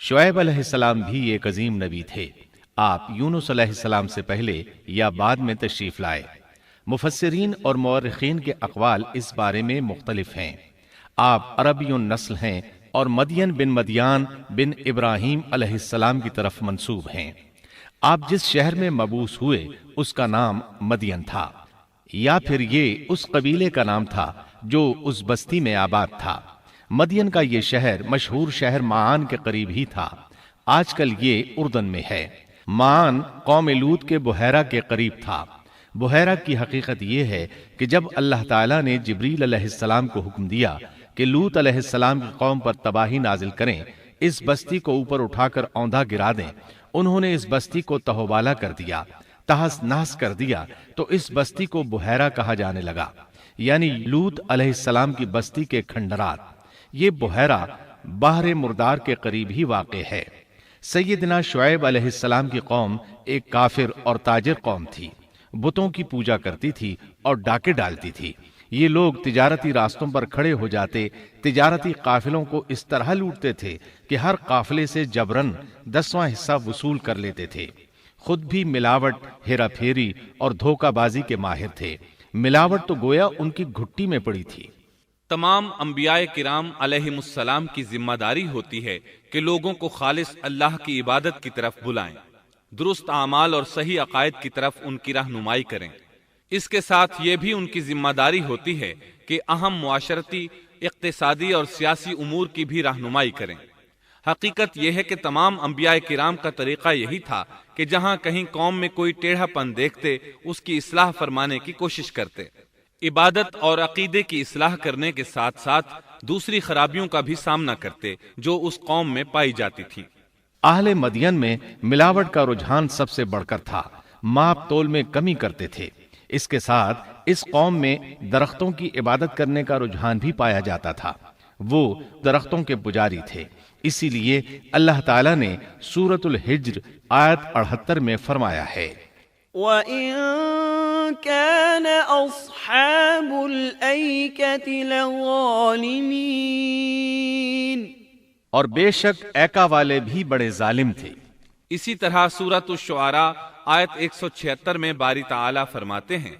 شعیب علیہ السلام بھی ایک عظیم نبی تھے۔ آپ یونس علیہ السلام سے پہلے یا بعد میں تشریف لائے۔ مفسرین اور مورخین کے اقوال اس بارے میں مختلف ہیں۔ آپ عربی النسل ہیں اور مدین بن مدیان بن ابراہیم علیہ السلام کی طرف منسوب ہیں۔ آپ جس شہر میں مبعوث ہوئے اس کا نام مدین تھا، یا پھر یہ اس قبیلے کا نام تھا جو اس بستی میں آباد تھا۔ مدین کا یہ شہر مشہور شہر معان کے قریب ہی تھا، آج کل یہ اردن میں ہے۔ معان قوم لوط کے بحیرہ کے قریب تھا۔ بحیرہ کی حقیقت یہ ہے کہ جب اللہ تعالیٰ نے جبریل علیہ السلام کو حکم دیا کہ لوط علیہ السلام کی قوم پر تباہی نازل کریں، اس بستی کو اوپر اٹھا کر اوندھا گرا دیں، انہوں نے اس بستی کو تہوبالا کر دیا، تہس نہس کر دیا، تو اس بستی کو بحیرہ کہا جانے لگا، یعنی لوط علیہ السلام کی بستی کے کھنڈرات۔ یہ بحیرہ بحر مردار کے قریب ہی واقع ہے۔ سیدنا شعیب علیہ السلام کی قوم ایک کافر اور تاجر قوم تھی، بتوں کی پوجا کرتی تھی اور ڈاکے ڈالتی تھی۔ یہ لوگ تجارتی راستوں پر کھڑے ہو جاتے، تجارتی قافلوں کو اس طرح لوٹتے تھے کہ ہر قافلے سے جبرن 10واں حصہ وصول کر لیتے تھے۔ خود بھی ملاوٹ، ہیرا پھیری اور دھوکہ بازی کے ماہر تھے۔ ملاوٹ تو گویا ان کی گھٹی میں پڑی تھی۔ تمام انبیاء کرام علیہم السلام کی ذمہ داری ہوتی ہے کہ لوگوں کو خالص اللہ کی عبادت کی طرف بلائیں، درست اعمال اور صحیح عقائد کی طرف ان کی رہنمائی کریں۔ اس کے ساتھ یہ بھی ان کی ذمہ داری ہوتی ہے کہ اہم معاشرتی، اقتصادی اور سیاسی امور کی بھی رہنمائی کریں۔ حقیقت یہ ہے کہ تمام انبیاء کرام کا طریقہ یہی تھا کہ جہاں کہیں قوم میں کوئی ٹیڑھا پن دیکھتے اس کی اصلاح فرمانے کی کوشش کرتے۔ عبادت اور عقیدے کی اصلاح کرنے کے ساتھ ساتھ دوسری خرابیوں کا بھی سامنا کرتے جو اس قوم میں پائی جاتی تھی۔ اہل مدین میں ملاوٹ کا رجحان سب سے بڑھ کر تھا، ماپ تول میں کمی کرتے تھے۔ اس کے ساتھ اس قوم میں درختوں کی عبادت کرنے کا رجحان بھی پایا جاتا تھا۔ وہ درختوں کے پجاری تھے، اسی لیے اللہ تعالیٰ نے سورۃ الحجر آیت 78 میں فرمایا ہے، وَإِن كَانَ أَصْحَابُ الْأَيْكَةِ لَظَالِمِينَ، اور بے شک ایکا والے بھی بڑے ظالم تھے۔ اسی طرح سورۃ الشعراء آیت 176 میں باری تعالیٰ فرماتے ہیں،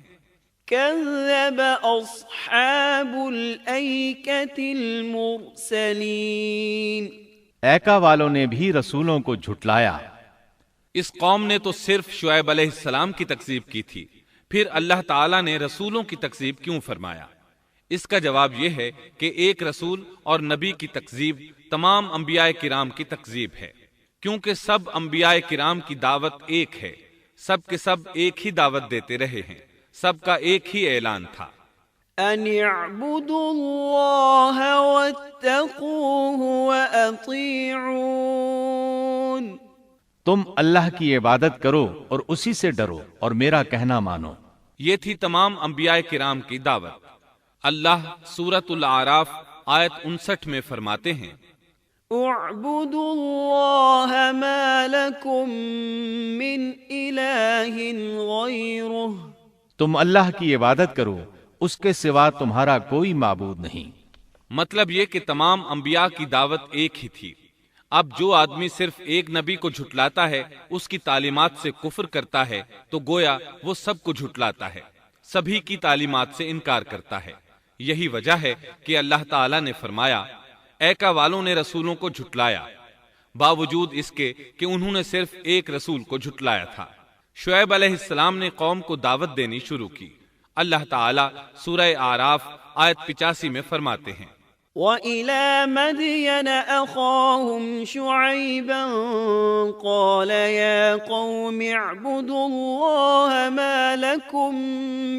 كَذَّبَ أَصْحَابُ الْأَيْكَةِ الْمُرْسَلِينَ، ایکا والوں نے بھی رسولوں کو جھٹلایا۔ اس قوم نے تو صرف شعیب علیہ السلام کی تکذیب کی تھی، پھر اللہ تعالیٰ نے رسولوں کی تکذیب کیوں فرمایا؟ اس کا جواب یہ ہے کہ ایک رسول اور نبی کی تکذیب تمام انبیاء کرام کی تکذیب ہے، کیونکہ سب انبیاء کرام کی دعوت ایک ہے، سب کے سب ایک ہی دعوت دیتے رہے ہیں، سب کا ایک ہی اعلان تھا، أَنِ اعْبُدُوا اللَّهَ وَاتَّقُوهُ وَأَطِيعُونِ، تم اللہ کی عبادت کرو اور اسی سے ڈرو اور میرا کہنا مانو۔ یہ تھی تمام انبیاء کرام کی دعوت۔ اللہ سورۃ الاعراف آیت 59 میں فرماتے ہیں، اعبدوا اللہ ما لکم من الہ غیرہ، تم اللہ کی عبادت کرو، اس کے سوا تمہارا کوئی معبود نہیں۔ مطلب یہ کہ تمام انبیاء کی دعوت ایک ہی تھی۔ اب جو آدمی صرف ایک نبی کو جھٹلاتا ہے، اس کی تعلیمات سے کفر کرتا ہے، تو گویا وہ سب کو جھٹلاتا ہے، سبھی کی تعلیمات سے انکار کرتا ہے۔ یہی وجہ ہے کہ اللہ تعالیٰ نے فرمایا، ایکا والوں نے رسولوں کو جھٹلایا، باوجود اس کے کہ انہوں نے صرف ایک رسول کو جھٹلایا تھا۔ شعیب علیہ السلام نے قوم کو دعوت دینی شروع کی۔ اللہ تعالیٰ سورہ اعراف آیت 85 میں فرماتے ہیں، وَإِلَى مَدْيَنَ أَخَاهُمْ شُعَيْبًا قَالَ يَا قَوْمِ اعْبُدُوا اللَّهَ مَا لَكُمْ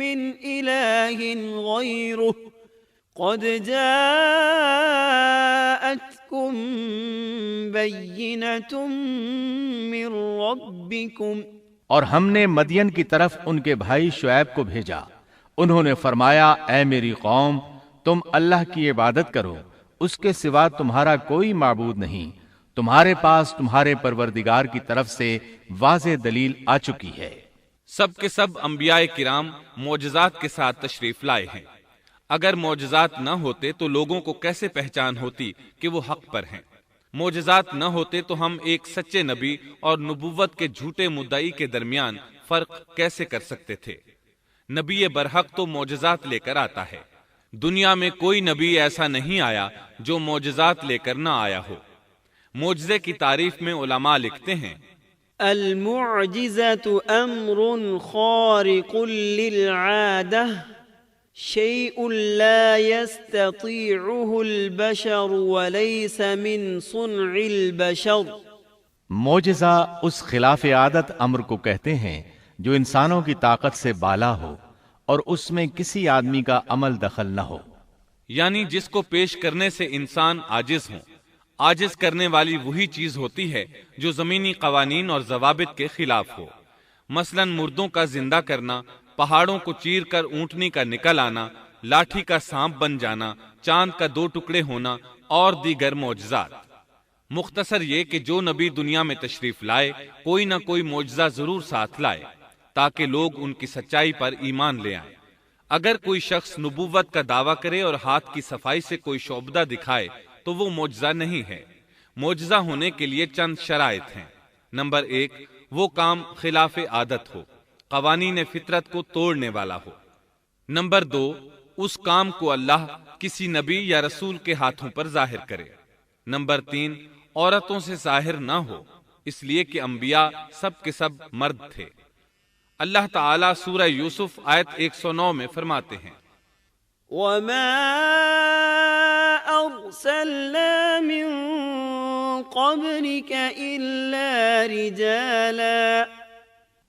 مِنْ إِلَٰهٍ غَيْرُهُ قَدْ جَاءَتْكُمْ بَيِّنَةٌ مِّن رَّبِّكُمْ، اور ہم نے مدین کی طرف ان کے بھائی شعیب کو بھیجا، انہوں نے فرمایا، اے میری قوم، تم اللہ کی عبادت کرو، اس کے سوا تمہارا کوئی معبود نہیں، تمہارے پاس تمہارے پروردگار کی طرف سے واضح دلیل آ چکی ہے۔ سب کے سب انبیاء کرام معجزات کے ساتھ تشریف لائے ہیں۔ اگر معجزات نہ ہوتے تو لوگوں کو کیسے پہچان ہوتی کہ وہ حق پر ہیں؟ معجزات نہ ہوتے تو ہم ایک سچے نبی اور نبوت کے جھوٹے مدعی کے درمیان فرق کیسے کر سکتے تھے؟ نبی برحق تو معجزات لے کر آتا ہے، دنیا میں کوئی نبی ایسا نہیں آیا جو معجزات لے کر نہ آیا ہو۔ معجزے کی تعریف میں علماء لکھتے ہیں، المعجزة أمر خارق للعادة شيء لا يستطيعه البشر وليس من صنع البشر۔ معجزہ اس خلاف عادت امر کو کہتے ہیں جو انسانوں کی طاقت سے بالا ہو اور اس میں کسی آدمی کا عمل دخل نہ ہو، یعنی جس کو پیش کرنے سے انسان عاجز ہوں۔ عاجز کرنے والی وہی چیز ہوتی ہے جو زمینی قوانین اور ضوابط کے خلاف ہو، مثلا مردوں کا زندہ کرنا، پہاڑوں کو چیر کر اونٹنی کا نکل آنا، لاٹھی کا سانپ بن جانا، چاند کا 2 ٹکڑے ہونا اور دیگر معجزات۔ مختصر یہ کہ جو نبی دنیا میں تشریف لائے کوئی نہ کوئی معجزہ ضرور ساتھ لائے تاکہ لوگ ان کی سچائی پر ایمان لے آئیں۔ اگر کوئی شخص نبوت کا دعویٰ کرے اور ہاتھ کی صفائی سے کوئی شعبدہ دکھائے تو وہ معجزہ نہیں ہے۔ معجزہ ہونے کے لیے چند شرائط ہیں۔ نمبر 1، وہ کام خلاف عادت ہو، قوانین فطرت کو توڑنے والا ہو۔ نمبر 2، اس کام کو اللہ کسی نبی یا رسول کے ہاتھوں پر ظاہر کرے۔ نمبر 3، عورتوں سے ظاہر نہ ہو، اس لیے کہ انبیاء سب کے سب مرد تھے۔ اللہ تعالیٰ سورہ یوسف آیت 109 میں فرماتے ہیں، وما أرسلنا من قبلك إلا رجالا۔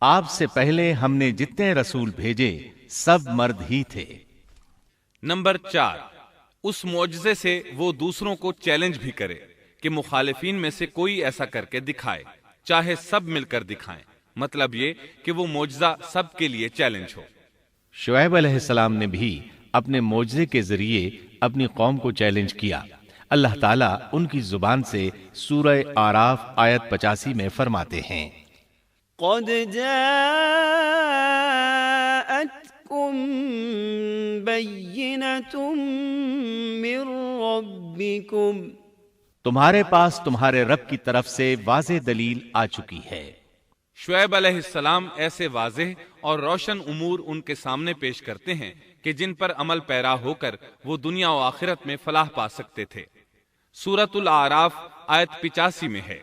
آپ سے پہلے ہم نے جتنے رسول بھیجے سب مرد ہی تھے۔ نمبر 4، اس معجزے سے وہ دوسروں کو چیلنج بھی کرے کہ مخالفین میں سے کوئی ایسا کر کے دکھائے، چاہے سب مل کر دکھائیں، مطلب یہ کہ وہ معجزہ سب کے لیے چیلنج ہو۔ شعیب علیہ السلام نے بھی اپنے معجزے کے ذریعے اپنی قوم کو چیلنج کیا۔ اللہ تعالیٰ ان کی زبان سے سورہ آراف آیت 85 میں فرماتے ہیں، قد جاءتكم بينة من ربكم۔ تمہارے پاس تمہارے رب کی طرف سے واضح دلیل آ چکی ہے۔ شعیب علیہ السلام ایسے واضح اور روشن امور ان کے سامنے پیش کرتے ہیں کہ جن پر عمل پیرا ہو کر وہ دنیا و آخرت میں فلاح پا سکتے تھے۔ سورۃ الاعراف آیت 85 میں ہے،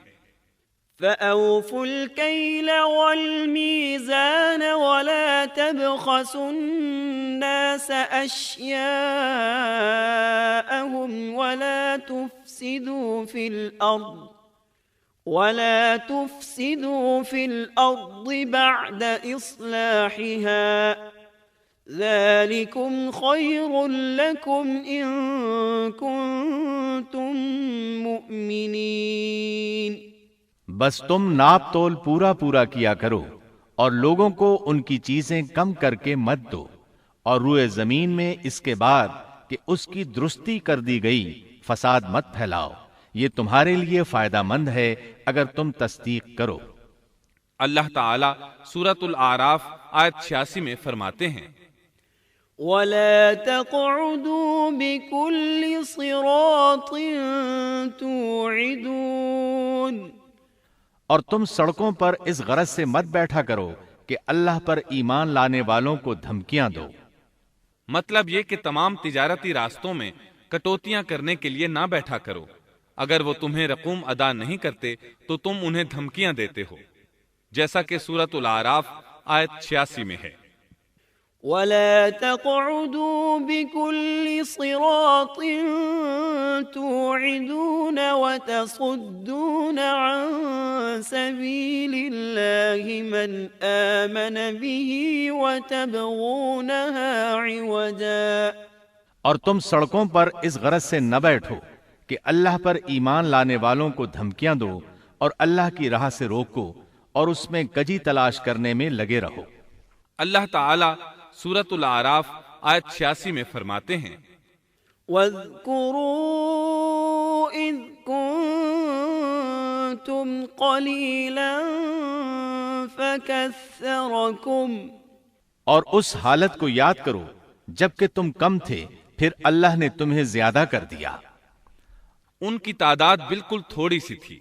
فَأَوْفُوا الْكَيْلَ وَالْمِيزَانَ وَلَا تَبْخَسُوا النَّاسَ أَشْيَاءَهُمْ وَلَا تُفْسِدُوا فِي الْأَرْضِ بَعْدَ إِصْلَاحِهَا ذَلِكُمْ خَيْرٌ لَكُمْ إِن كُنتُم مُؤْمِنِينَ۔ بس تم ناپ تول پورا کیا کرو اور لوگوں کو ان کی چیزیں کم کر کے مت دو، اور روئے زمین میں اس کے بعد کہ اس کی درستی کر دی گئی فساد مت پھیلاؤ، یہ تمہارے لیے فائدہ مند ہے اگر تم تصدیق کرو۔ اللہ تعالیٰ سورۃ الاعراف آیت 86 میں فرماتے ہیں، وَلَا تَقْعُدُوا بِكُلِّ صِرَاطٍ تُوعِدُونَ۔ اور تم سڑکوں پر اس غرض سے مت بیٹھا کرو کہ اللہ پر ایمان لانے والوں کو دھمکیاں دو۔ مطلب یہ کہ تمام تجارتی راستوں میں کٹوتیاں کرنے کے لیے نہ بیٹھا کرو، اگر وہ تمہیں رقوم ادا نہیں کرتے تو تم انہیں دھمکیاں دیتے ہو، جیسا کہ سورۃ الاعراف آیت 86 میں ہے، وَلَا تَقْعُدُوا بِكُلِّ صِرَاطٍ تُوعِدُونَ وَتَصُدُّونَ عَن سَبِيلِ اللَّهِ مَنْ آمَنَ بِهِ وَتَبْغُونَهَا عِوَجًا۔ اور تم سڑکوں پر اس غرض سے نہ بیٹھو کہ اللہ پر ایمان لانے والوں کو دھمکیاں دو اور اللہ کی راہ سے روکو اور اس میں کجی تلاش کرنے میں لگے رہو۔ اللہ تعالیٰ سورۃ الاعراف آیت 86 میں فرماتے ہیں، وَاذْكُرُوا إِذْ كُنتُمْ قَلِيلًا فَكَثَّرَكُمْ۔ اور اس حالت کو یاد کرو جب کہ تم کم تھے، پھر اللہ نے تمہیں زیادہ کر دیا۔ ان کی تعداد بالکل تھوڑی سی تھی،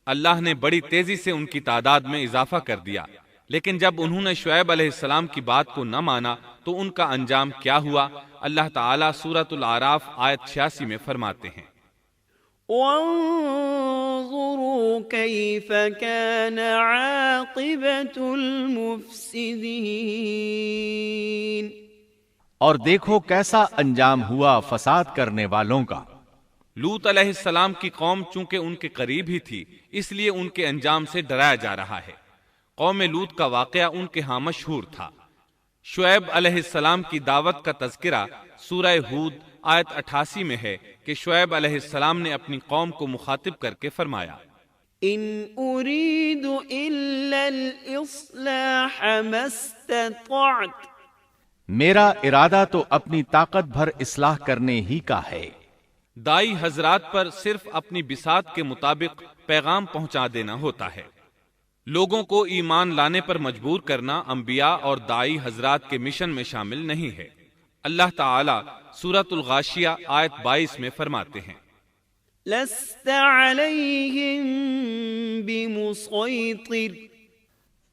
اللہ نے بڑی تیزی سے ان کی تعداد میں اضافہ کر دیا، لیکن جب انہوں نے شعیب علیہ السلام کی بات کو نہ مانا تو ان کا انجام کیا ہوا؟ اللہ تعالیٰ سورۃ الاعراف آیت 86 میں فرماتے ہیں، وانظروا كيف كان عاقبة المفسدين، اور دیکھو کیسا انجام ہوا فساد کرنے والوں کا۔ لوط علیہ السلام کی قوم چونکہ ان کے قریب ہی تھی، اس لیے ان کے انجام سے ڈرایا جا رہا ہے۔ قوم لوط کا واقعہ ان کے ہاں مشہور تھا۔ شعیب علیہ السلام کی دعوت کا تذکرہ سورہ ہود آیت 88 میں ہے کہ شعیب علیہ السلام نے اپنی قوم کو مخاطب کر کے فرمایا، ان اريد الا الاصلاح ما استطعت، میرا ارادہ تو اپنی طاقت بھر اصلاح کرنے ہی کا ہے۔ دائی حضرات پر صرف اپنی بساط کے مطابق پیغام پہنچا دینا ہوتا ہے۔ لوگوں کو ایمان لانے پر مجبور کرنا انبیاء اور دائی حضرات کے مشن میں شامل نہیں ہے۔ اللہ تعالی سورۃ الغاشیہ آیت 22 میں فرماتے ہیں، لست عليهم بمسيطر،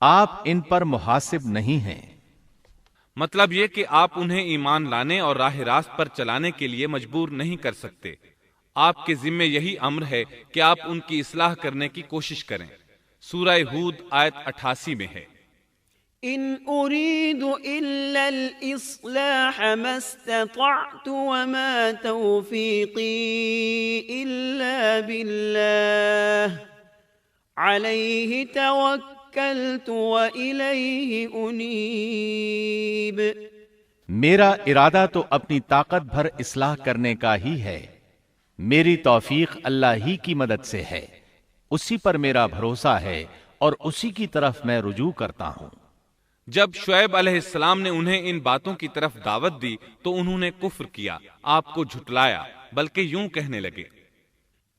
آپ ان پر محاسب نہیں ہیں۔ مطلب یہ کہ آپ انہیں ایمان لانے اور راہ راست پر چلانے کے لیے مجبور نہیں کر سکتے۔ آپ کے ذمے یہی امر ہے کہ آپ ان کی اصلاح کرنے کی کوشش کریں۔ سورہ ہود آیت 88 میں ہے، ان اريد الا الاصلاح ما استطعت وما توفيقي الا بالله عليه توكلت واليه انيب، میرا ارادہ تو اپنی طاقت بھر اصلاح کرنے کا ہی ہے، میری توفیق اللہ ہی کی مدد سے ہے، اسی پر میرا بھروسہ ہے اور اسی کی طرف میں رجوع کرتا ہوں۔ جب شعیب علیہ السلام نے انہیں ان باتوں کی طرف دعوت دی تو انہوں نے کفر کیا، آپ کو جھٹلایا، بلکہ یوں کہنے لگے،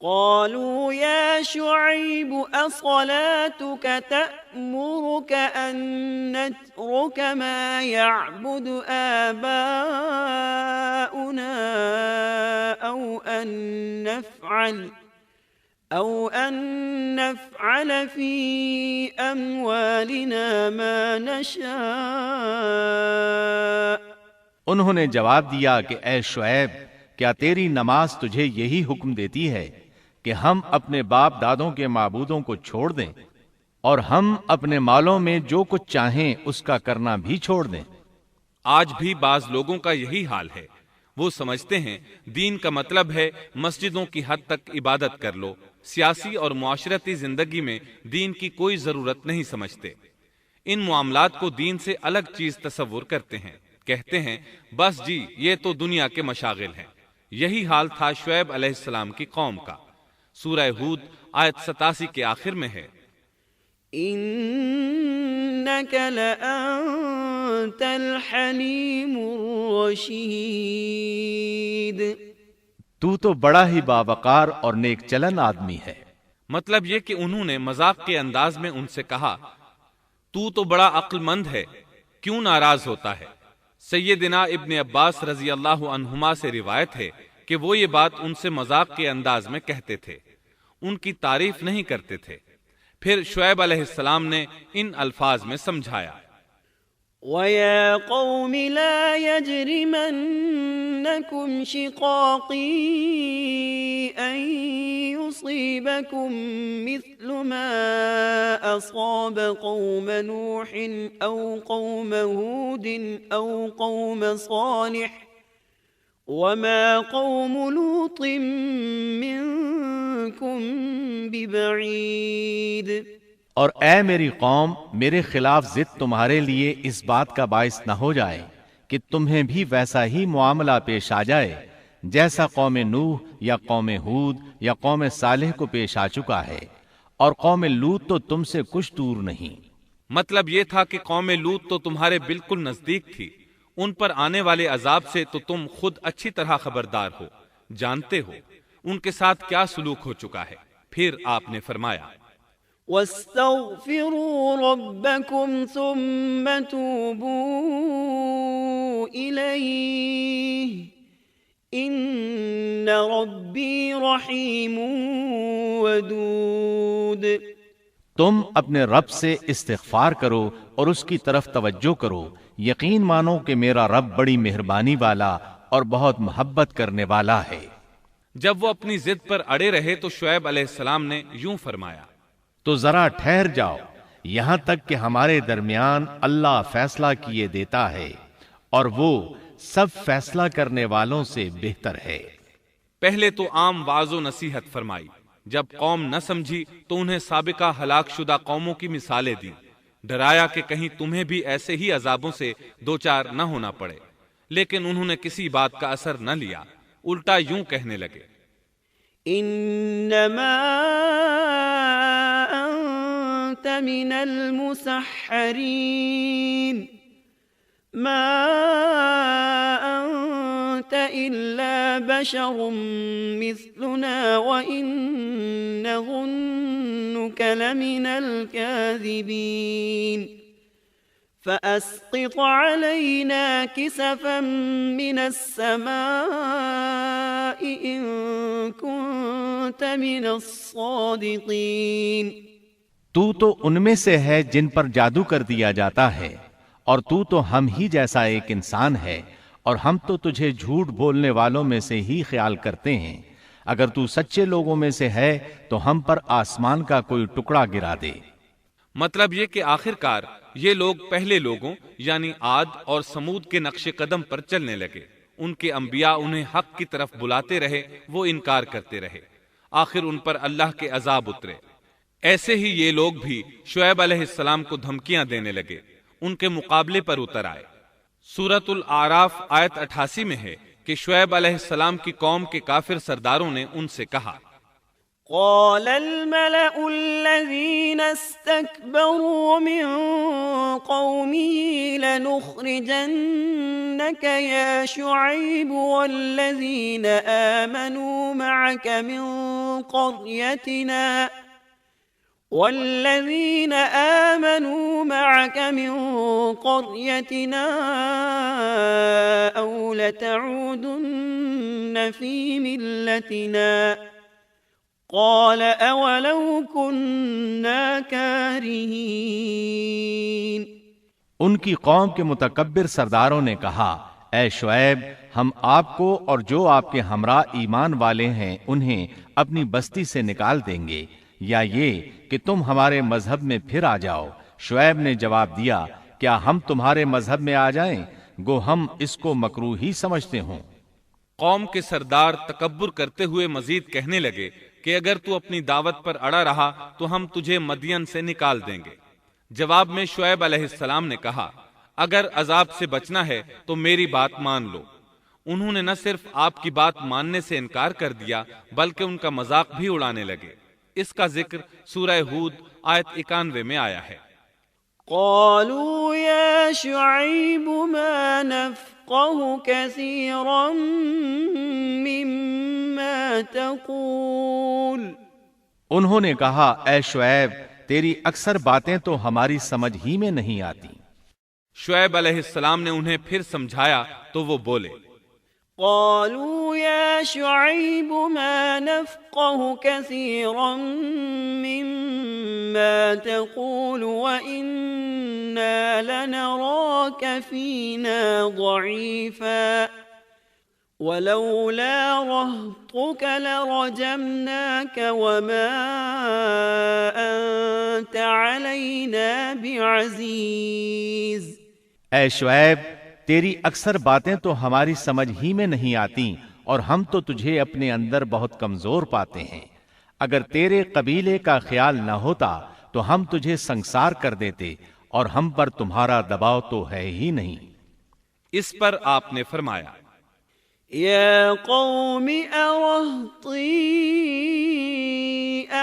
قالوا يا شعيب أصلاتك تأمرك أن نترك ما يعبد آباؤنا أو أن نفعل في أموالنا ما نشاء۔ انہوں نے جواب دیا کہ اے شعیب، کیا تیری نماز تجھے یہی حکم دیتی ہے کہ ہم اپنے باپ دادوں کے معبودوں کو چھوڑ دیں اور ہم اپنے مالوں میں جو کچھ چاہیں اس کا کرنا بھی چھوڑ دیں؟ آج بھی بعض لوگوں کا یہی حال ہے، وہ سمجھتے ہیں دین کا مطلب ہے مسجدوں کی حد تک عبادت کر لو، سیاسی اور معاشرتی زندگی میں دین کی کوئی ضرورت نہیں سمجھتے، ان معاملات کو دین سے الگ چیز تصور کرتے ہیں، کہتے ہیں بس جی یہ تو دنیا کے مشاغل ہیں۔ یہی حال تھا شعیب علیہ السلام کی قوم کا۔ سورہ ہود آیت 87 کے آخر میں ہے، إنك لأنت الحليم الرشيد، تو تو بڑا ہی باوقار اور نیک چلن آدمی ہے۔ مطلب یہ کہ انہوں نے مذاق کے انداز میں ان سے کہا، تو تو بڑا عقل مند ہے، کیوں ناراض ہوتا ہے؟ سیدنا ابن عباس رضی اللہ عنہما سے روایت ہے کہ وہ یہ بات ان سے مذاق کے انداز میں کہتے تھے، ان کی تعریف نہیں کرتے تھے۔ پھر شعیب علیہ السلام نے ان الفاظ میں سمجھایا، وَيَا قَوْمِ لَا يَجْرِمَنَّكُمْ شِقَاقِي أَن يُصِيبَكُم مِّثْلُ مَا أَصَابَ قَوْمَ نُوحٍ أَوْ قَوْمَ هُودٍ أَوْ قَوْمَ صَالِحٍ وَمَا قَوْمُ لُوطٍ مِّنكُم بِبَعِيدٍ۔ اور اے میری قوم، میرے خلاف ضد تمہارے لیے اس بات کا باعث نہ ہو جائے کہ تمہیں بھی ویسا ہی معاملہ پیش آ جائے جیسا قوم نوح یا قوم ہود یا قوم صالح کو پیش آ چکا ہے، اور قوم لوط تو تم سے کچھ دور نہیں۔ مطلب یہ تھا کہ قوم لوط تو تمہارے بالکل نزدیک تھی، ان پر آنے والے عذاب سے تو تم خود اچھی طرح خبردار ہو، جانتے ہو ان کے ساتھ کیا سلوک ہو چکا ہے۔ پھر آپ نے فرمایا، وَاسْتَغْفِرُوا رَبَّكُمْ ثُمَّ تُوبُوا إِلَيْهِ ان ربی رحیم ودود۔ تم اپنے رب سے استغفار کرو اور اس کی طرف توجہ کرو، یقین مانو کہ میرا رب بڑی مہربانی والا اور بہت محبت کرنے والا ہے۔ جب وہ اپنی ضد پر اڑے رہے تو شعیب علیہ السلام نے یوں فرمایا، تو ذرا ٹھہر جاؤ یہاں تک کہ ہمارے درمیان اللہ فیصلہ کیے دیتا ہے، اور وہ سب فیصلہ کرنے والوں سے بہتر ہے۔ پہلے تو عام واعظ و نصیحت فرمائی، جب قوم نہ سمجھی تو انہیں سابقہ ہلاک شدہ قوموں کی مثالیں دیں، ڈرایا کہ کہیں تمہیں بھی ایسے ہی عذابوں سے دوچار نہ ہونا پڑے، لیکن انہوں نے کسی بات کا اثر نہ لیا، الٹا یوں کہنے لگے، انما انت من المسحرین ما انت الا بشر مثلنا وان نظنك لمن الكاذبین فأسقط علينا كسفا من السماء إن كنت من الصادقين۔ تو ان میں سے ہے جن پر جادو کر دیا جاتا ہے، اور تو ہم ہی جیسا ایک انسان ہے، اور ہم تو تجھے جھوٹ بولنے والوں میں سے ہی خیال کرتے ہیں۔ اگر تو سچے لوگوں میں سے ہے تو ہم پر آسمان کا کوئی ٹکڑا گرا دے۔ مطلب یہ کہ آخرکار یہ لوگ پہلے لوگوں یعنی عاد اور سمود کے نقش قدم پر چلنے لگے، ان کے انبیاء انہیں حق کی طرف بلاتے رہے، وہ انکار کرتے رہے، آخر ان پر اللہ کے عذاب اترے۔ ایسے ہی یہ لوگ بھی شعیب علیہ السلام کو دھمکیاں دینے لگے، ان کے مقابلے پر اتر آئے۔ سورۃ الاعراف آیت 88 میں ہے کہ شعیب علیہ السلام کی قوم کے کافر سرداروں نے ان سے کہا، قال الملأ الذين استكبروا من قومه لنخرجنك يا شعيب والذين آمنوا معك من قريتنا أو لتعودن في ملتنا قال اولو كنا كارهين۔ ان کی قوم کے متکبر سرداروں نے کہا، اے شعیب، ہم آپ کو اور جو آپ کے ہمراہ ایمان والے ہیں انہیں اپنی بستی سے نکال دیں گے، یا یہ کہ تم ہمارے مذہب میں پھر آ جاؤ۔ شعیب نے جواب دیا، کیا ہم تمہارے مذہب میں آ جائیں؟ گو ہم اس کو مکروہ ہی سمجھتے ہوں۔ قوم کے سردار تکبر کرتے ہوئے مزید کہنے لگے کہ اگر تو اپنی دعوت پر اڑا رہا تو ہم تجھے مدین سے نکال دیں گے۔ جواب میں شعیب علیہ السلام نے کہا، اگر عذاب سے بچنا ہے تو میری بات مان لو۔ انہوں نے نہ صرف آپ کی بات ماننے سے انکار کر دیا بلکہ ان کا مذاق بھی اڑانے لگے۔ اس کا ذکر سورہ ہود آیت 91 میں آیا ہے۔ قالوا يا شعيب ما نفقه كثيرا مما تقول۔ انہوں نے کہا، اے شعیب، تیری اکثر باتیں تو ہماری سمجھ ہی میں نہیں آتی۔ شعیب علیہ السلام نے انہیں پھر سمجھایا تو وہ بولے، قالوا يا شعيب ما نفقه كثيرا مما تقول وإنا لنراك فينا ضعيفا ولولا رهطك لرجمناك وما أنت علينا بعزيز۔ اے شعیب، تیری اکثر باتیں تو ہماری سمجھ ہی میں نہیں آتی اور ہم تو تجھے اپنے اندر بہت کمزور پاتے ہیں۔ اگر تیرے قبیلے کا خیال نہ ہوتا تو ہم تجھے سنگسار کر دیتے، اور ہم پر تمہارا دباؤ تو ہے ہی نہیں۔ اس پر آپ نے فرمایا، یا قوم ارہطی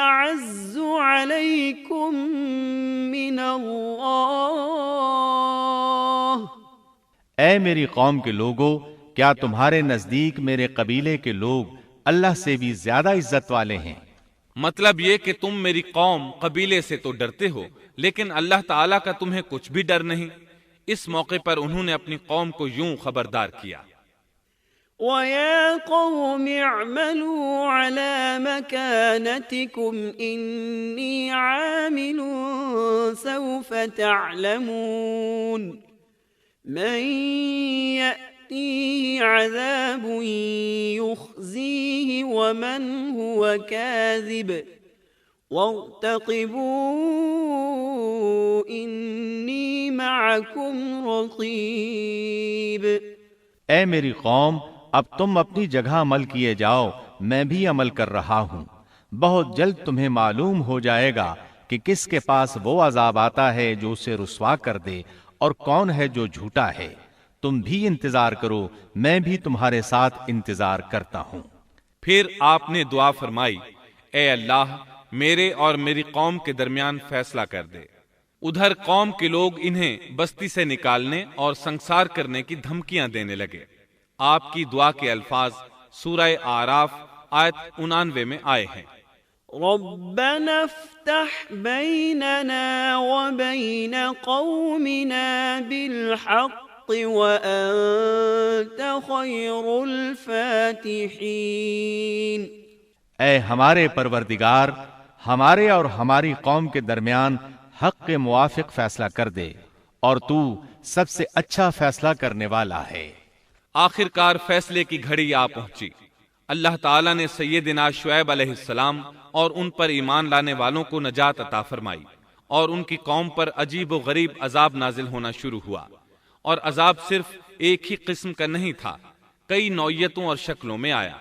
اعز علیکم من اللہ۔ اے میری قوم کے لوگوں، کیا تمہارے نزدیک میرے قبیلے کے لوگ اللہ سے بھی زیادہ عزت والے ہیں؟ مطلب یہ کہ تم میری قوم قبیلے سے تو ڈرتے ہو لیکن اللہ تعالیٰ کا تمہیں کچھ بھی ڈر نہیں۔ اس موقع پر انہوں نے اپنی قوم کو یوں خبردار کیا، وَيَا قَوْمِ اعْمَلُوا عَلَى مَكَانَتِكُمْ إِنِّي عَامِلٌ سَوْفَ تَعْلَمُونَ مَن يَأْتِيهِ عَذَابٌ يُخْزِيهِ وَمَنْ هُوَ كَاذِبٌ وَارْتَقِبُوا إِنِّي مَعَكُمْ رَقِيبٌ۔ اے میری قوم، اب تم اپنی جگہ عمل کیے جاؤ، میں بھی عمل کر رہا ہوں۔ بہت جلد تمہیں معلوم ہو جائے گا کہ کس کے پاس وہ عذاب آتا ہے جو اسے رسوا کر دے اور کون ہے جو جھوٹا ہے۔ تم بھی انتظار کرو، میں بھی تمہارے ساتھ انتظار کرتا ہوں۔ پھر آپ نے دعا فرمائی، اے اللہ میرے اور میری قوم کے درمیان فیصلہ کر دے۔ ادھر قوم کے لوگ انہیں بستی سے نکالنے اور سنسار کرنے کی دھمکیاں دینے لگے۔ آپ کی دعا کے الفاظ سورہ اعراف آیت 99 میں آئے ہیں۔ ربنا افتح بيننا وبين قومنا بالحق وأنت خير الفاتحين۔ اے ہمارے پروردگار، ہمارے اور ہماری قوم کے درمیان حق کے موافق فیصلہ کر دے، اور تو سب سے اچھا فیصلہ کرنے والا ہے۔ آخر کار فیصلے کی گھڑی آ پہنچی۔ اللہ تعالیٰ نے سیدنا شعیب علیہ السلام اور ان پر ایمان لانے والوں کو نجات عطا فرمائی، اور ان کی قوم پر عجیب و غریب عذاب نازل ہونا شروع ہوا۔ اور عذاب صرف ایک ہی قسم کا نہیں تھا، کئی نوعیتوں اور شکلوں میں آیا۔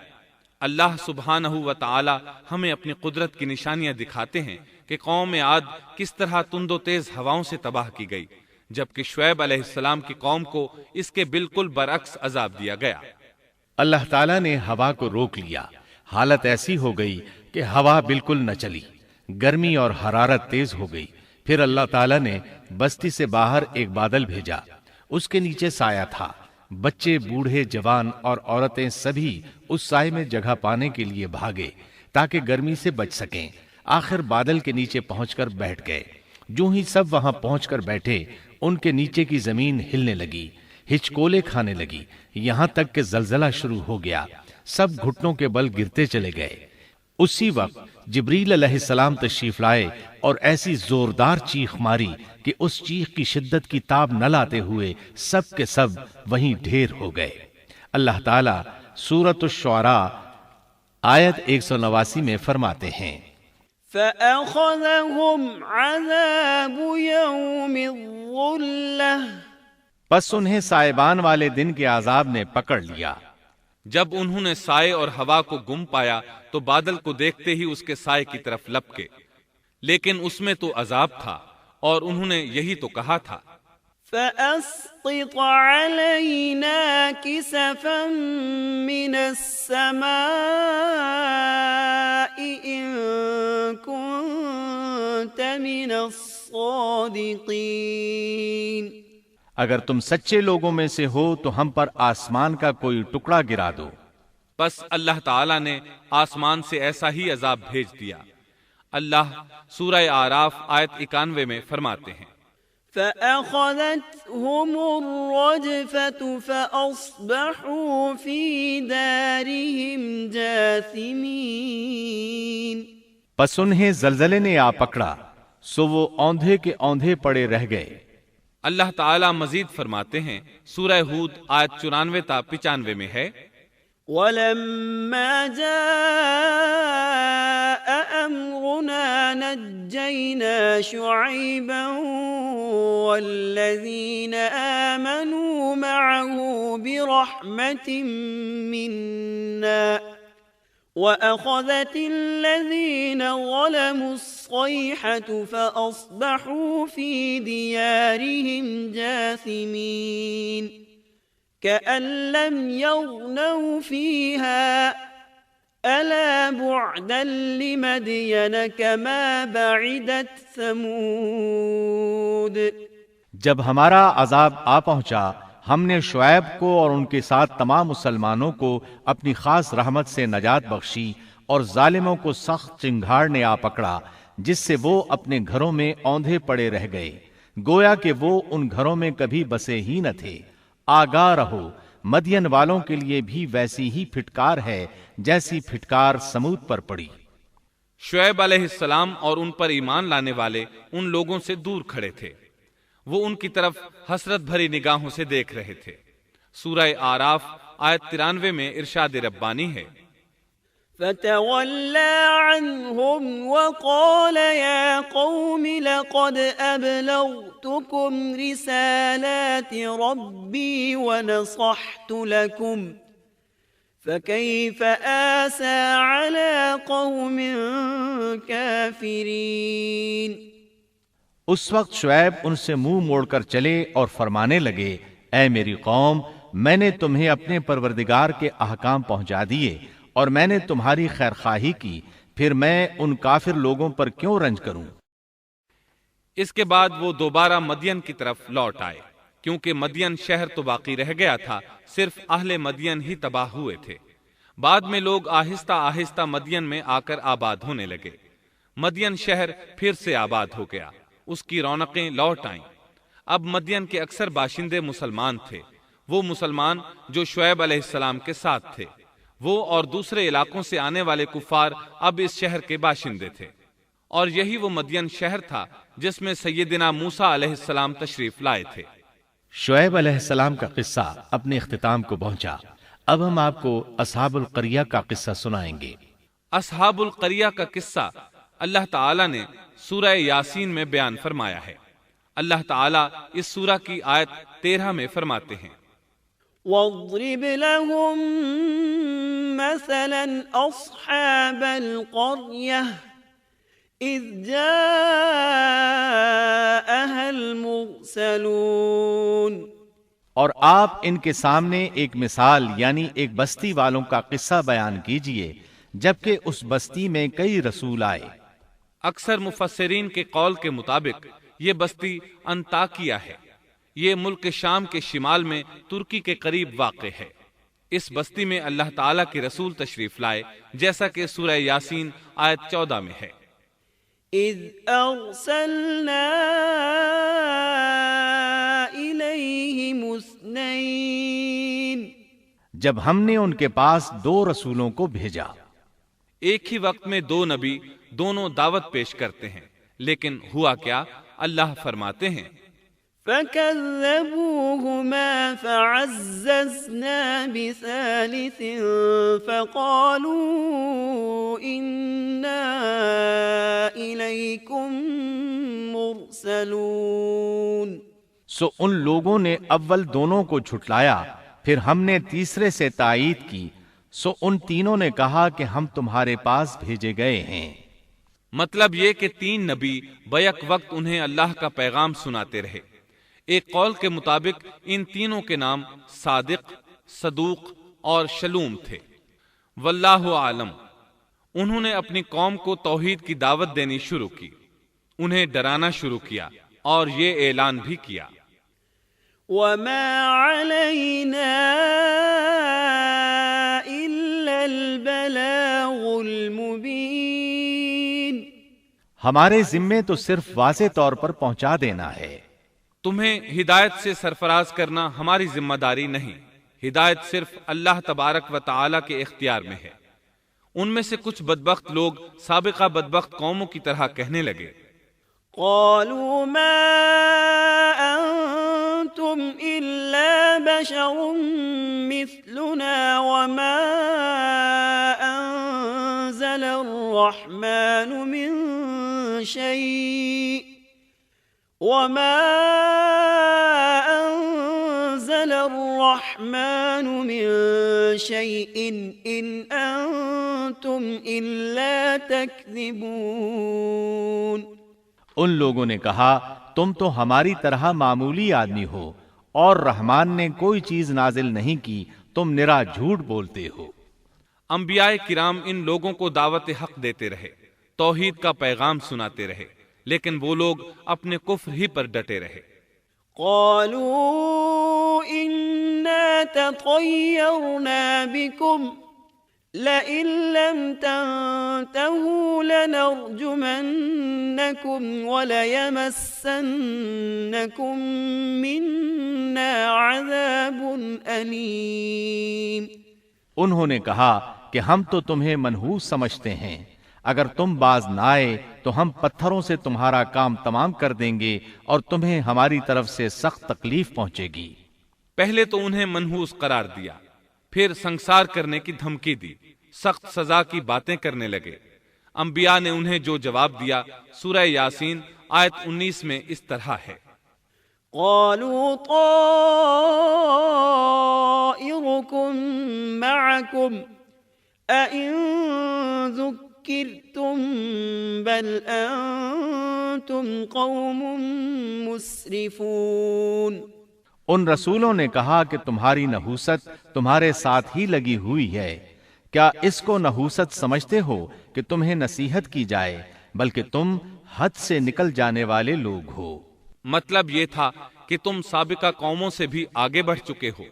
اللہ سبحانہ و تعالی ہمیں اپنی قدرت کی نشانیاں دکھاتے ہیں کہ قوم عاد کس طرح تند و تیز ہواؤں سے تباہ کی گئی، جبکہ شعیب علیہ السلام کی قوم کو اس کے بالکل برعکس عذاب دیا گیا۔ اللہ تعالیٰ نے ہوا کو روک لیا، حالت ایسی ہو گئی کہ ہوا بالکل نہ چلی، گرمی اور حرارت تیز ہو گئی۔ پھر اللہ تعالیٰ نے بستی سے باہر ایک بادل بھیجا، اس کے نیچے سایہ تھا۔ بچے، بوڑھے، جوان اور عورتیں سبھی اس سائے میں جگہ پانے کے لیے بھاگے تاکہ گرمی سے بچ سکیں۔ آخر بادل کے نیچے پہنچ کر بیٹھ گئے۔ جو ہی سب وہاں پہنچ کر بیٹھے، ان کے نیچے کی زمین ہلنے لگی، ہچکولے کھانے لگی، یہاں تک کہ زلزلہ شروع ہو گیا۔ سب گھٹنوں کے بل گرتے چلے گئے۔ اسی وقت جبریل علیہ السلام تشریف لائے اور ایسی زوردار چیخ ماری کہ اس چیخ کی شدت کی تاب نہ لاتے ہوئے سب کے سب وہیں ڈھیر ہو گئے۔ اللہ تعالیٰ سورۃ الشعراء آیت 189 میں فرماتے ہیں، فَأَخَذَهُمْ عَذَابُ يَوْمِ الظُّلَّةِ، پس انہیں سائبان والے دن کے عذاب نے پکڑ لیا۔ جب انہوں نے سائے اور ہوا کو گم پایا تو بادل کو دیکھتے ہی اس کے سائے کی طرف لپکے، لیکن اس میں تو عذاب تھا، اور انہوں نے یہی تو کہا تھا، فَأَسْقِطْ عَلَيْنَا كِسَفًا مِّنَ السَّمَاءِ إِن كُنتَ مِنَ الصَّادِقِينَ۔ اگر تم سچے لوگوں میں سے ہو تو ہم پر آسمان کا کوئی ٹکڑا گرا دو۔ بس اللہ تعالیٰ نے آسمان سے ایسا ہی عذاب بھیج دیا۔ اللہ سورہ اعراف آیت 91 میں فرماتے ہیں، فَأَخَذَتْهُمُ الرَّجْفَةُ فَأَصْبَحُوا فِي دَارِهِمْ جَاثِمِينَ۔ پس انہیں زلزلے نے آ پکڑا، سو وہ اوندھے کے اوندھے پڑے رہ گئے۔ اللہ تعالیٰ مزید فرماتے ہیں، سورہ ہود آیت 94 تا 95 میں ہے، وَلَمَّا جَاءَ أَمْرُنَا نَجَّيْنَا شُعَيْبًا وَالَّذِينَ آمَنُوا مَعَهُ بِرَحْمَةٍ مِّنَّا وَأَخَذَتِ الَّذِينَ ظَلَمُوا الصَّيْحَةُ فَأَصْبَحُوا فِي دِيَارِهِمْ جَاثِمِينَ كَأَن لَّمْ يَغْنَوْا فِيهَا أَلَا بُعْدًا لِّمَدْيَنَ كَمَا بَعِدَتْ ثَمُودُ۔ جب ہمارا عذاب آ پہنچا، ہم نے شعیب کو اور ان کے ساتھ تمام مسلمانوں کو اپنی خاص رحمت سے نجات بخشی، اور ظالموں کو سخت چنگھاڑ نے آ پکڑا جس سے وہ اپنے گھروں میں اوندھے پڑے رہ گئے، گویا کہ وہ ان گھروں میں کبھی بسے ہی نہ تھے۔ آگاہ رہو، مدین والوں کے لیے بھی ویسی ہی پھٹکار ہے جیسی پھٹکار سمود پر پڑی۔ شعیب علیہ السلام اور ان پر ایمان لانے والے ان لوگوں سے دور کھڑے تھے، وہ ان کی طرف حسرت بھری نگاہوں سے دیکھ رہے تھے۔ سورہ آراف آیت 93 میں ارشاد ربانی ہے، فتولى عنهم وقال يا قوم لقد أبلغتكم رسالات ربي ونصحت لكم فكيف آسى على قوم كافرين۔ اس وقت شعیب ان سے منہ موڑ کر چلے اور فرمانے لگے، اے میری قوم، میں نے تمہیں اپنے پروردگار کے احکام پہنچا دیے اور میں نے تمہاری خیر خواہی کی، پھر میں ان کافر لوگوں پر کیوں رنج کروں؟ اس کے بعد وہ دوبارہ مدین کی طرف لوٹ آئے، کیونکہ مدین شہر تو باقی رہ گیا تھا، صرف اہل مدین ہی تباہ ہوئے تھے۔ بعد میں لوگ آہستہ آہستہ مدین میں آ کر آباد ہونے لگے۔ مدین شہر پھر سے آباد ہو گیا، اس کی رونقیں لوٹ آئیں۔ اب مدین کے اکثر باشندے مسلمان تھے، وہ مسلمان جو شعیب علیہ السلام کے ساتھ تھے۔ وہ اور دوسرے علاقوں سے آنے والے کفار اب اس شہر کے باشندے تھے، اور یہی وہ مدین شہر تھا جس میں سیدنا موسیٰ علیہ السلام تشریف لائے تھے۔ شعیب علیہ السلام کا قصہ اپنے اختتام کو پہنچا۔ اب ہم آپ کو اصحاب القریہ کا قصہ سنائیں گے۔ اصحاب القریہ کا قصہ اللہ تعالیٰ نے سورہ یاسین میں بیان فرمایا ہے۔ اللہ تعالیٰ اس سورہ کی آیت 13 میں فرماتے ہیں، واضرب لهم مثلا أصحاب القرية إذ جاءها المرسلون۔ اور آپ ان کے سامنے ایک مثال یعنی ایک بستی والوں کا قصہ بیان کیجئے جبکہ اس بستی میں کئی رسول آئے۔ اکثر مفسرین کے قول کے مطابق یہ بستی انطاکیہ ہے۔ یہ ملک شام کے شمال میں ترکی کے قریب واقع ہے۔ اس بستی میں اللہ تعالیٰ کے رسول تشریف لائے، جیسا کہ سورہ یاسین آیت 14 میں ہے، اذ ارسلنا الیہم اثنین، جب ہم نے ان کے پاس 2 رسولوں کو بھیجا۔ ایک ہی وقت میں 2 نبی دونوں دعوت پیش کرتے ہیں، لیکن ہوا کیا؟ اللہ فرماتے ہیں، فَكَذَّبُوهُمَا فَعَزَّزْنَا بِثَالِثٍ فَقَالُوا إِنَّا إِلَيْكُمْ مُرْسَلُونَ۔ سو ان لوگوں نے اول دونوں کو جھٹلایا، پھر ہم نے تیسرے سے تائید کی، سو ان تینوں نے کہا کہ ہم تمہارے پاس بھیجے گئے ہیں۔ مطلب یہ کہ 3 نبی بیک وقت انہیں اللہ کا پیغام سناتے رہے۔ ایک قول کے مطابق ان تینوں کے نام صادق، صدوق اور شلوم تھے، واللہ عالم۔ انہوں نے اپنی قوم کو توحید کی دعوت دینی شروع کی، انہیں ڈرانا شروع کیا اور یہ اعلان بھی کیا، وَمَا عَلَيْنَا إِلَّا الْبَلَاغُ الْمُبِينُ۔ ہمارے ذمے تو صرف واضح طور پر پہنچا دینا ہے۔ تمہیں ہدایت سے سرفراز کرنا ہماری ذمہ داری نہیں، ہدایت صرف اللہ تبارک و تعالی کے اختیار میں ہے۔ ان میں سے کچھ بدبخت لوگ سابقہ بدبخت قوموں کی طرح کہنے لگے، قالوا ما أنتم إلا بشر مثلنا وما أنزل الرحمن من شيء إن أنتم إلا تكذبون۔ ان لوگوں نے کہا، تم تو ہماری طرح معمولی آدمی ہو اور رحمان نے کوئی چیز نازل نہیں کی، تم نرا جھوٹ بولتے ہو۔ انبیاء کرام ان لوگوں کو دعوت حق دیتے رہے، توحید کا پیغام سناتے رہے، لیکن وہ لوگ اپنے کفر ہی پر ڈٹے رہے۔ قالوا إنا تطيرنا بكم لئن لم تنتهوا لنرجمنكم وليمسنكم منا عذاب أليم۔ انہوں نے کہا کہ ہم تو تمہیں منحوس سمجھتے ہیں، اگر تم باز نہ آئے تو ہم پتھروں سے تمہارا کام تمام کر دیں گے اور تمہیں ہماری طرف سے سخت تکلیف پہنچے گی۔ پہلے تو انہیں منحوس قرار دیا، پھر سنسار کرنے کی دھمکی دی، سخت سزا کی باتیں کرنے لگے۔ انبیاء نے انہیں جو جواب دیا سورہ یاسین آیت 19 میں اس طرح ہے: قالوا طائركم معكم أئن ذكرتم بل أنتم قوم مسرفون۔ ان رسولوں نے کہا کہ تمہاری نحوست تمہارے ساتھ ہی لگی ہوئی ہے، کیا اس کو نحوست سمجھتے ہو کہ تمہیں نصیحت کی جائے، بلکہ تم حد سے نکل جانے والے لوگ ہو۔ مطلب یہ تھا کہ تم سابقہ قوموں سے بھی آگے بڑھ چکے ہو،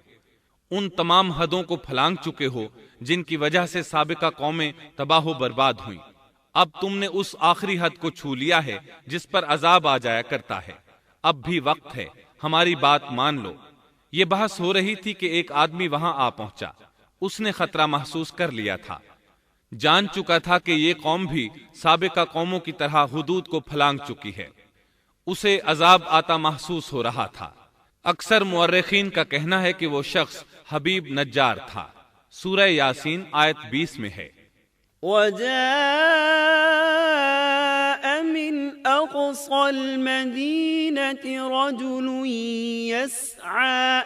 ان تمام حدوں کو پھلانگ چکے ہو جن کی وجہ سے سابقہ قومیں تباہ و برباد ہوئیں۔ اب تم نے اس آخری حد کو چھو لیا ہے جس پر عذاب آ جایا کرتا ہے۔ اب بھی وقت ہے، ہماری بات مان لو۔ یہ بحث ہو رہی تھی کہ ایک آدمی وہاں آ پہنچا۔ اس نے خطرہ محسوس کر لیا تھا، جان چکا تھا کہ یہ قوم بھی سابقہ قوموں کی طرح حدود کو پھلانگ چکی ہے۔ اسے عذاب آتا محسوس ہو رہا تھا۔ اکثر مورخین کا کہنا ہے کہ وہ شخص حبیب نجار تھا۔ سورہ یاسین آیت 20 میں ہے: وجاء من أقصى المدينة رجل يسعى،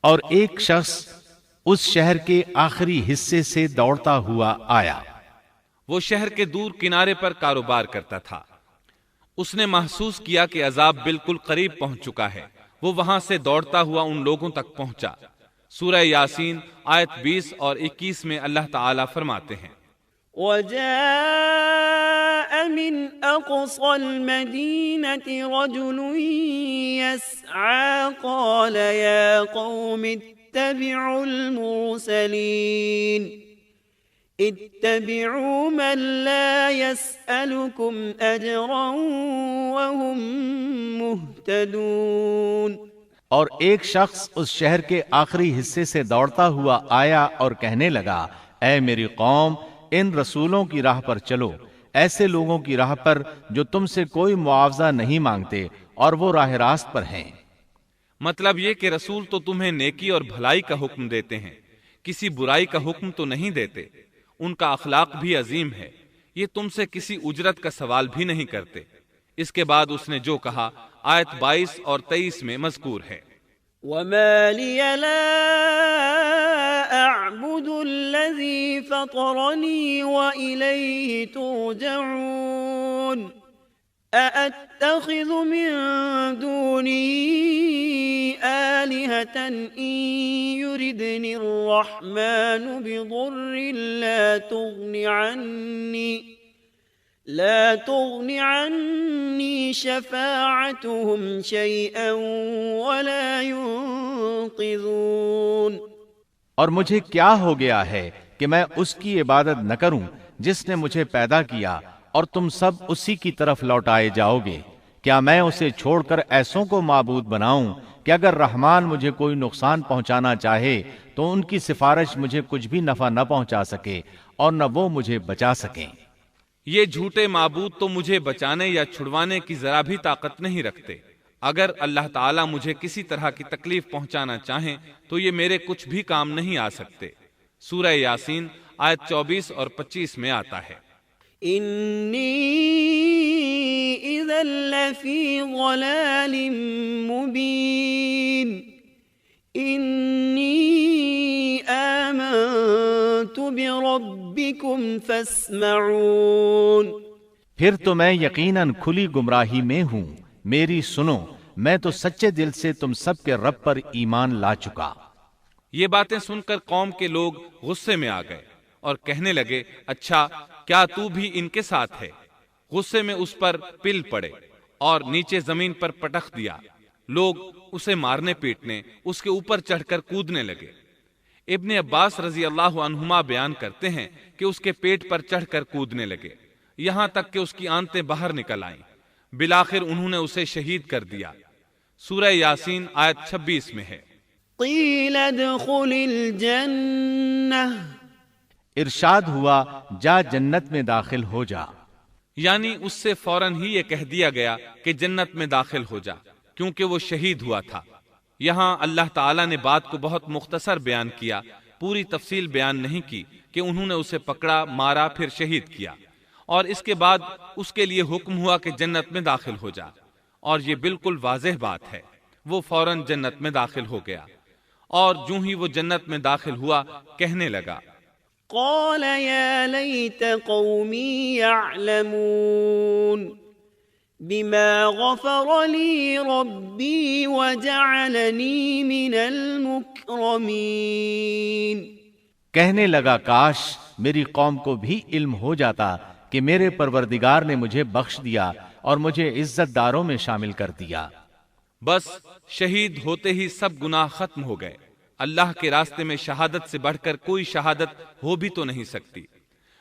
اور ایک شخص اس شہر کے آخری حصے سے دوڑتا ہوا آیا۔ وہ شہر کے دور کنارے پر کاروبار کرتا تھا۔ اس نے محسوس کیا کہ عذاب بالکل قریب پہنچ چکا ہے۔ وہ وہاں سے دوڑتا ہوا ان لوگوں تک پہنچا۔ سورہ یاسین آیت 20 اور 21 میں اللہ تعالیٰ فرماتے ہیں: وجاء من أقصى المدينة رجل يسعى قال يا قوم اتبعوا المرسلين اتبعوا من لا يسألكم أجرا وهم مهتدون۔ اور ایک شخص اس شہر کے آخری حصے سے دوڑتا ہوا آیا اور کہنے لگا: اے میری قوم، ان رسولوں کی راہ پر چلو، ایسے لوگوں کی راہ پر جو تم سے کوئی معاوضہ نہیں مانگتے اور وہ راہ راست پر ہیں۔ مطلب یہ کہ رسول تو تمہیں نیکی اور بھلائی کا حکم دیتے ہیں، کسی برائی کا حکم تو نہیں دیتے۔ ان کا اخلاق بھی عظیم ہے، یہ تم سے کسی اجرت کا سوال بھی نہیں کرتے۔ اس کے بعد اس نے جو کہا آیت 22 اور 23 میں مذکور ہے: وما لي لا أعبد الذي فطرني وإليه ترجعون أأتخذ من دونه آلهة إن يردني الرحمن بضر لا تغن عني شفاعتهم شيئا ولا ينقذون۔ اور مجھے کیا ہو گیا ہے کہ میں اس کی عبادت نہ کروں جس نے مجھے پیدا کیا، اور تم سب اسی کی طرف لوٹائے جاؤ گے۔ کیا میں اسے چھوڑ کر ایسوں کو معبود بناؤں کہ اگر رحمان مجھے کوئی نقصان پہنچانا چاہے تو ان کی سفارش مجھے کچھ بھی نفع نہ پہنچا سکے اور نہ وہ مجھے بچا سکیں۔ یہ جھوٹے معبود تو مجھے بچانے یا چھڑوانے کی ذرا بھی طاقت نہیں رکھتے۔ اگر اللہ تعالیٰ مجھے کسی طرح کی تکلیف پہنچانا چاہیں تو یہ میرے کچھ بھی کام نہیں آ سکتے۔ سورہ یاسین آیت 24 اور 25 میں آتا ہے: انی اذا لفی ضلال مبین انی آمنت بربکم فاسمعون۔ پھر تو میں یقیناً کھلی گمراہی میں ہوں، میری سنو، میں تو سچے دل سے تم سب کے رب پر ایمان لا چکا۔ یہ باتیں سن کر قوم کے لوگ غصے میں آ گئے اور کہنے لگے: اچھا، کیا تو بھی ان کے ساتھ ہے؟ غصے میں اس پر پل پڑے اور نیچے زمین پر پٹخ دیا۔ لوگ اسے مارنے پیٹنے، اس کے اوپر چڑھ کر کودنے لگے۔ ابن عباس رضی اللہ عنہما بیان کرتے ہیں کہ اس کے پیٹ پر چڑھ کر کودنے لگے، یہاں تک کہ اس کی آنتیں باہر نکل آئیں۔ بالآخر انہوں نے اسے شہید کر دیا۔ سورہ یاسین آیت 26 میں ہے۔ قیل ادخل الجنہ، ارشاد ہوا جا جنت میں داخل ہو جا، یعنی اس سے فوراً ہی یہ کہہ دیا گیا کہ جنت میں داخل ہو جا، کیونکہ وہ شہید ہوا تھا۔ یہاں اللہ تعالیٰ نے بات کو بہت مختصر بیان کیا، پوری تفصیل بیان نہیں کی کہ انہوں نے اسے پکڑا، مارا، پھر شہید کیا، اور اس کے بعد اس کے لیے حکم ہوا کہ جنت میں داخل ہو جا، اور یہ بالکل واضح بات ہے۔ وہ فوراً جنت میں داخل ہو گیا، اور جو ہی وہ جنت میں داخل ہوا کہنے لگا، قال یا لیت قومی یعلمون بما غفر لی ربی وجعلنی من المکرمین۔ کہنے لگا کاش میری قوم کو بھی علم ہو جاتا کہ میرے پروردگار نے مجھے بخش دیا اور مجھے عزت داروں میں شامل کر دیا۔ بس شہید ہوتے ہی سب گناہ ختم ہو گئے۔ اللہ کے راستے میں شہادت سے بڑھ کر کوئی شہادت ہو بھی تو نہیں سکتی۔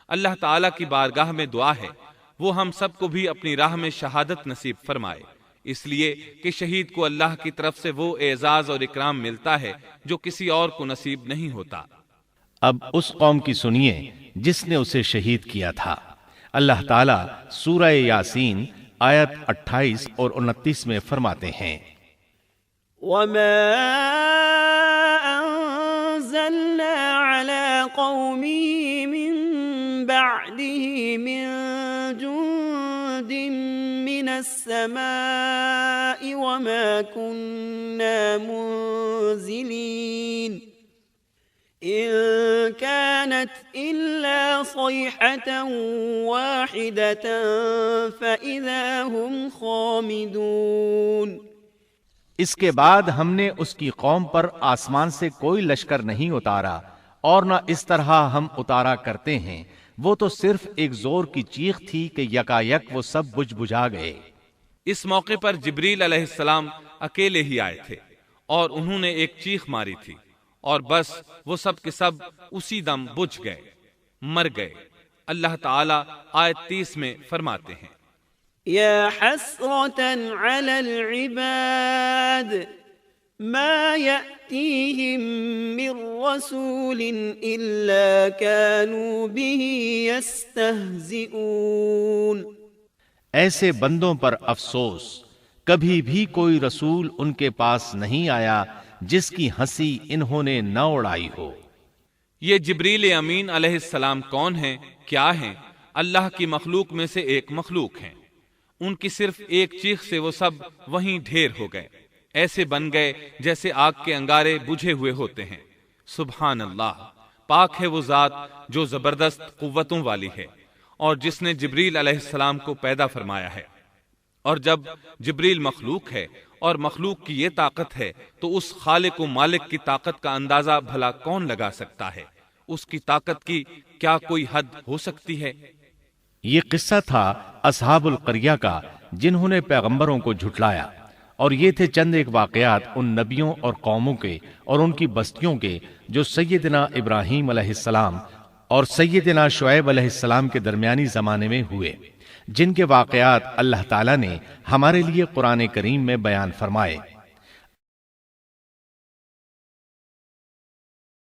اللہ تعالیٰ کی بارگاہ میں دعا ہے وہ ہم سب کو بھی اپنی راہ میں شہادت نصیب فرمائے، اس لیے کہ شہید کو اللہ کی طرف سے وہ اعزاز اور اکرام ملتا ہے جو کسی اور کو نصیب نہیں ہوتا۔ اب اس قوم کی سنیے جس نے اسے شہید کیا تھا۔ اللہ تعالیٰ سورہ یاسین آیت 28 اور 29 میں فرماتے ہیں، وما انزلنا على قومه من بعده من جند من السماء وما كنا منزلين إن كانت إلا صيحة واحدة فإذا هم خامدون۔ اس کے بعد ہم نے اس کی قوم پر آسمان سے کوئی لشکر نہیں اتارا اور نہ اس طرح ہم اتارا کرتے ہیں، وہ تو صرف ایک زور کی چیخ تھی کہ یکا یک وہ سب بجھ بجھا گئے۔ اس موقع پر جبریل علیہ السلام اکیلے ہی آئے تھے اور انہوں نے ایک چیخ ماری تھی اور بس وہ سب کے سب اسی دم بجھ گئے، مر گئے۔ اللہ تعالیٰ آیت 30 میں فرماتے ہیں، یا حسرة على العباد ما يأتيهم من رسول إلا كانوا به يستهزئون۔ ایسے بندوں پر افسوس، کبھی بھی کوئی رسول ان کے پاس نہیں آیا جس کی ہنسی انہوں نے نہ اڑائی ہو۔ یہ جبریل امین علیہ السلام کون ہیں، کیا ہیں؟ اللہ کی مخلوق میں سے ایک مخلوق ہیں۔ ان کی صرف ایک چیخ سے وہ سب وہیں ڈھیر ہو گئے، ایسے بن گئے جیسے آگ کے انگارے بجھے ہوئے ہوتے ہیں۔ سبحان اللہ، پاک ہے وہ ذات جو زبردست قوتوں والی ہے اور جس نے جبریل علیہ السلام کو پیدا فرمایا ہے۔ اور جب جبریل مخلوق ہے اور مخلوق کی یہ طاقت ہے تو اس خالق و مالک کی طاقت کا اندازہ بھلا کون لگا سکتا ہے؟ اس کی طاقت کی کیا کوئی حد ہو سکتی ہے؟ یہ قصہ تھا اصحاب القریہ کا جنہوں نے پیغمبروں کو جھٹلایا، اور یہ تھے چند ایک واقعات ان نبیوں اور قوموں کے اور ان کی بستیوں کے جو سیدنا ابراہیم علیہ السلام اور سیدنا شعیب علیہ السلام کے درمیانی زمانے میں ہوئے، جن کے واقعات اللہ تعالیٰ نے ہمارے لیے قرآن کریم میں بیان فرمائے۔